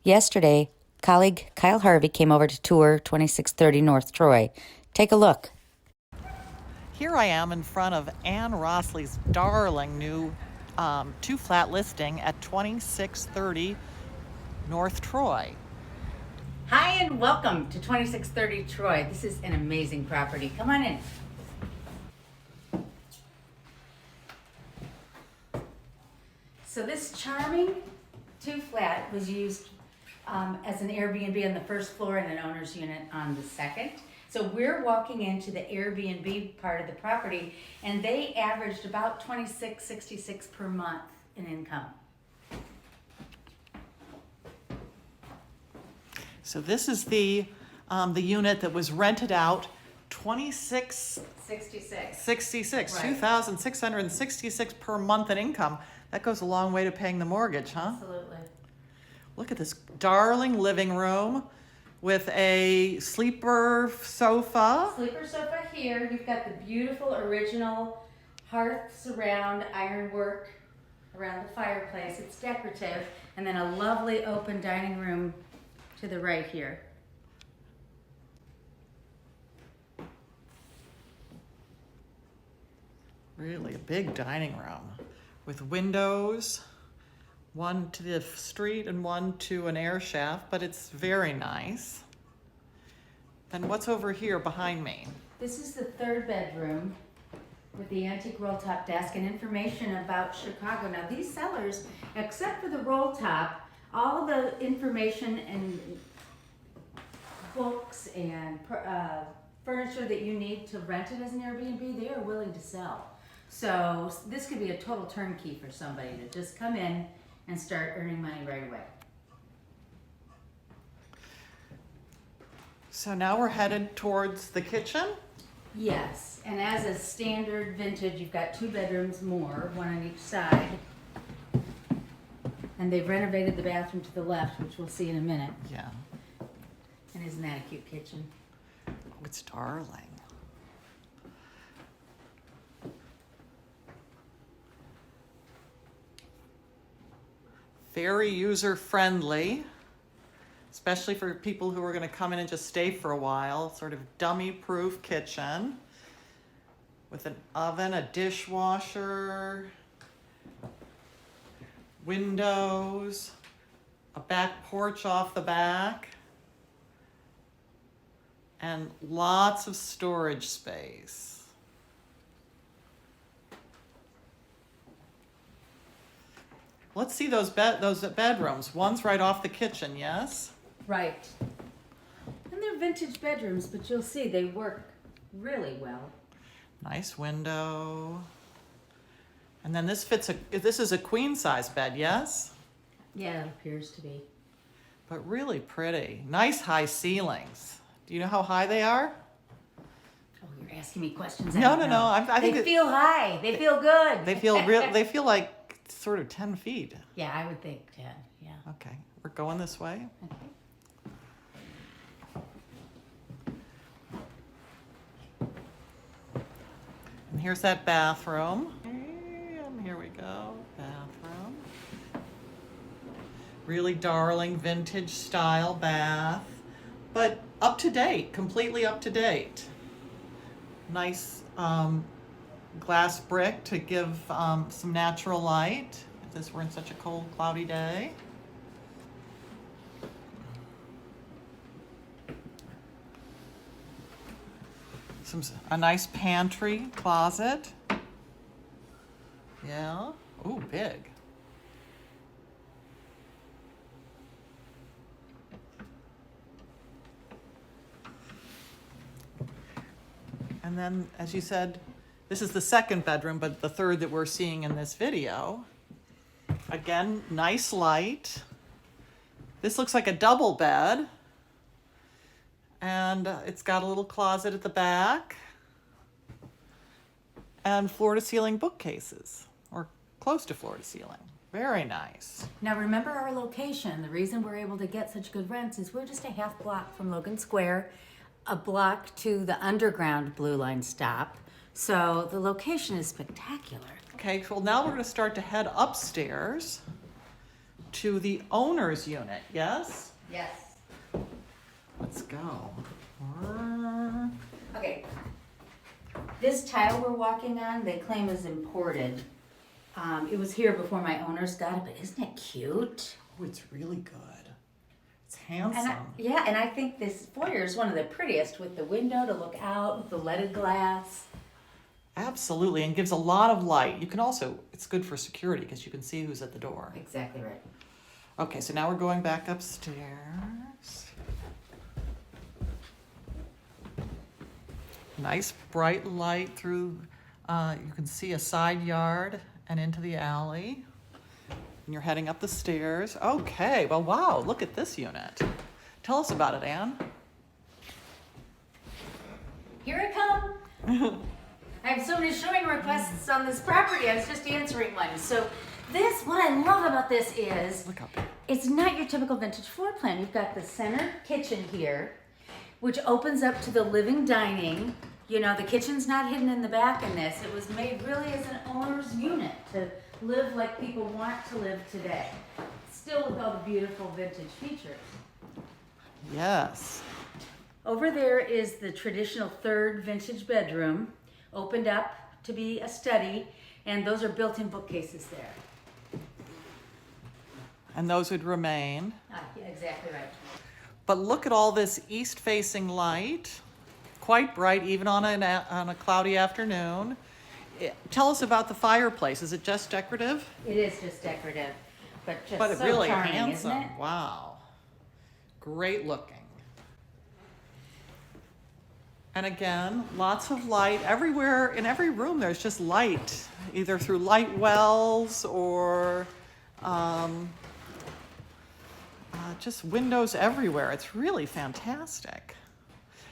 Yesterday, colleague Kyle Harvey came over to tour 2630 North Troy. Take a look. Here I am in front of Anne Rossley's darling new two-flat listing at 2630 North Troy. Hi and welcome to 2630 Troy. This is an amazing property. Come on in. So this charming two-flat was used as an Airbnb on the first floor and an owner's unit on the second. So we're walking into the Airbnb part of the property, and they averaged about $26.66 per month in income. So this is the unit that was rented out 66. Right. 2,666 per month in income. That goes a long way to paying the mortgage, huh? Absolutely. Look at this darling living room with a sleeper sofa. Sleeper sofa here. You've got the beautiful original hearth surround ironwork around the fireplace. It's decorative. And then a lovely open dining room to the right here. Really a big dining room with windows, one to the street and one to an air shaft, but it's very nice. And what's over here behind me? This is the third bedroom with the antique roll top desk and information about Chicago. Now these sellers, except for the roll top, all the information and books and furniture that you need to rent it as an Airbnb, they are willing to sell. So this could be a total turnkey for somebody to just come in and start earning money right away. So now we're headed towards the kitchen. Yes, and as a standard vintage, you've got two bedrooms more, one on each side. And they've renovated the bathroom to the left, which we'll see in a minute. Yeah, And isn't that a cute kitchen? it's darling. Very user-friendly, especially for people who are going to come in and just stay for a while. Sort of dummy-proof kitchen with an oven, a dishwasher, windows, a back porch off the back, and lots of storage space. Let's see those bedrooms. One's right off the kitchen, yes? Right. And they're vintage bedrooms, but you'll see they work really well. Nice window. And then this is a queen size bed, yes? Yeah, it appears to be. But really pretty. Nice high ceilings. Do you know how high they are? Oh, you're asking me questions. No. I think they feel high. They feel good. they feel real. They feel like sort of 10 feet. Yeah, I would think 10. Yeah. Okay, we're going this way. Okay. And here's that bathroom. And here we go, bathroom. Really darling vintage style bath, but up to date, completely up to date. Nice glass brick to give some natural light if we're in such a cold, cloudy day. A nice pantry closet. Yeah. Ooh, big. And then, as you said, this is the second bedroom, but the third that we're seeing in this video. Again, nice light. This looks like a double bed. And it's got a little closet at the back. And floor-to-ceiling bookcases, or close to floor-to-ceiling. Very nice. Now remember our location. The reason we're able to get such good rents is we're just a half block from Logan Square, a block to the underground Blue Line stop. So the location is spectacular. Okay, well now we're going to start to head upstairs to the owner's unit, yes? Yes. Let's go. Okay. This tile we're walking on, they claim is imported. It was here before my owners got it, but isn't it cute? Oh, it's really good. It's handsome. And I think this foyer is one of the prettiest with the window to look out, with the leaded glass. Absolutely, and gives a lot of light. You can also, it's good for security because you can see who's at the door. Exactly right. Okay, so now we're going back upstairs. Nice bright light through, you can see a side yard and into the alley. And you're heading up the stairs. Okay, well, wow, look at this unit. Tell us about it, Anne. Here I come. I have so many showing requests on this property. I was just answering one. So this, what I love about this is, Look up there. it's not your typical vintage floor plan. You've got the center kitchen here, which opens up to the living dining. You know, the kitchen's not hidden in the back in this. It was made really as an owner's unit to live like people want to live today. Still with all the beautiful vintage features. Yes. Over there is the traditional third vintage bedroom, opened up to be a study, and those are built-in bookcases there. And those would remain. Yeah, exactly right. But look at all this east-facing light, quite bright even on a cloudy afternoon. Tell us about the fireplace. Is it just decorative? It is just decorative, but just But so really charming, handsome. isn't it? Wow. Great looking. And again, lots of light. Everywhere, in every room, there's just light, either through light wells or just windows everywhere. It's really fantastic.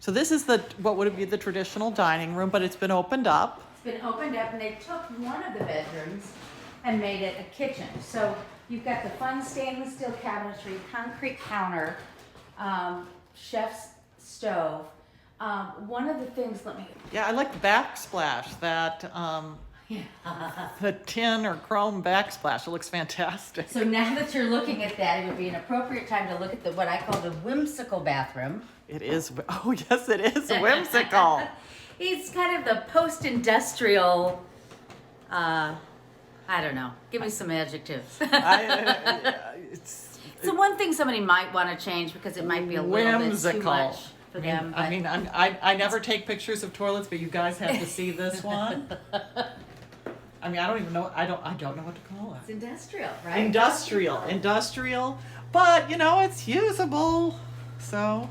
So this is what would be the traditional dining room, but it's been opened up. It's been opened up, and they took one of the bedrooms and made it a kitchen. So you've got the fun stainless steel cabinetry, concrete counter, chef's stove. One of the things, Yeah, I like the backsplash, that the tin or chrome backsplash. It looks fantastic. So now that you're looking at that, it would be an appropriate time to look at what I call the whimsical bathroom. It is. Oh, yes, it is whimsical. It's kind of the post-industrial, I don't know. Give me some adjectives. It's So one thing somebody might want to change because it might be a little bit too whimsical. much for them. I mean, I never take pictures of toilets, but you guys have to see this one. I mean, I don't even know. I don't know what to call It's it. industrial, right? Industrial, but it's usable. So,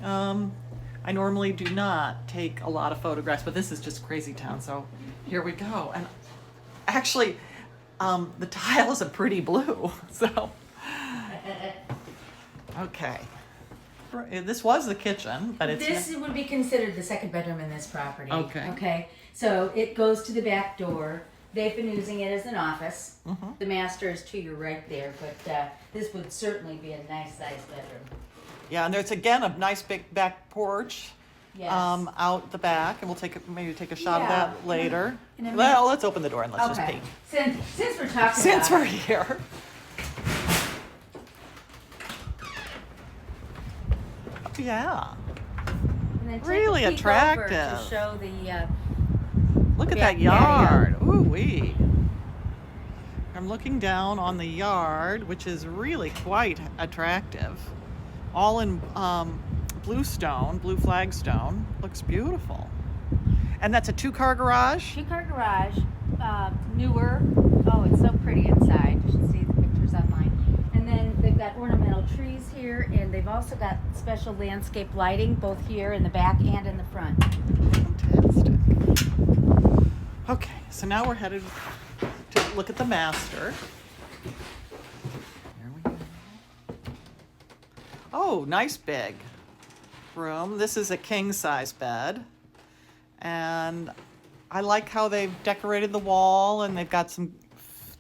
I normally do not take a lot of photographs, but this is just crazy town. So, here we go. And actually, the tile is a pretty blue. So, okay. This was the kitchen, but it's This would be considered the second bedroom in this property. Okay. Okay. So it goes to the back door. They've been using it as an office. Mm-hmm. The master is to your right there, but this would certainly be a nice sized bedroom. Yeah, and there's again a nice big back porch Yes. out the back, and we'll maybe take a shot of Yeah. that later. In a minute. Well, let's open the door and let's just Okay. peek. Since we're talking Since about we're here. Yeah, and then take really a peek attractive. over to show the look at back that yard. Ooh wee. I'm looking down on the yard, which is really quite attractive. All in blue flagstone. Looks beautiful. And that's a 2-car garage? 2-car garage, newer. Oh, it's so pretty inside. You should see the pictures online. And then they've got ornamental trees here, and they've also got special landscape lighting both here in the back and in the front. Fantastic. Okay, so now we're headed to look at the master. Here we go. Oh, nice big room. This is a king-size bed. And I like how they've decorated the wall, and they've got some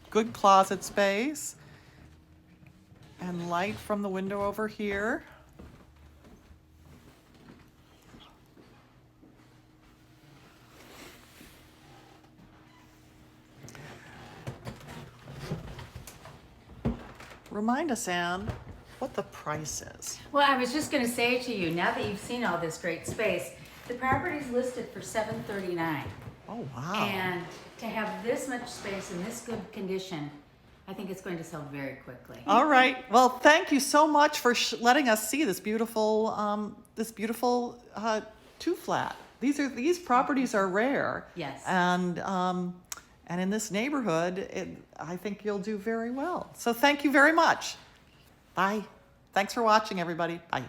good closet space. And light from the window over here. remind us, Anne, what the price is. Well, I was just gonna say to you, now that you've seen all this great space, the property's listed for $739. Oh, wow. And to have this much space in this good condition, I think it's going to sell very quickly. All right. Well, thank you so much for letting us see this beautiful, two flat. These properties are rare. Yes. And in this neighborhood, I think you'll do very well. So thank you very much. Bye. Thanks for watching, everybody. Bye.